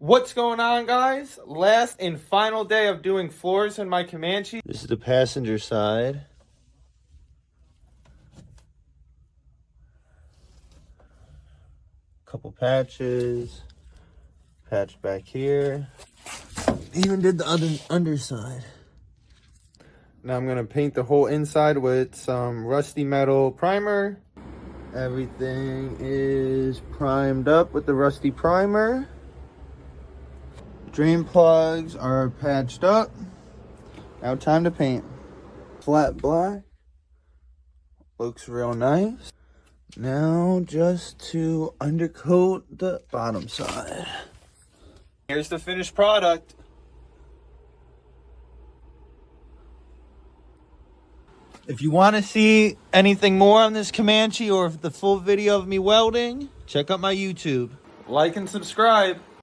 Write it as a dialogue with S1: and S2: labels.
S1: What's going on, guys? Last and final day of doing floors in my Comanche. This is the passenger side. Couple patches. Patch back here. Even did the underside. Now I'm gonna paint the whole inside with some rusty metal primer. Everything is primed up with the rusty primer. Drain plugs are patched up. Now time to paint. Flat black. Looks real nice. Now just to undercoat the bottom side. Here's the finished product. If you want to see anything more on this Comanche or the full video of me welding, check out my YouTube. Like and subscribe.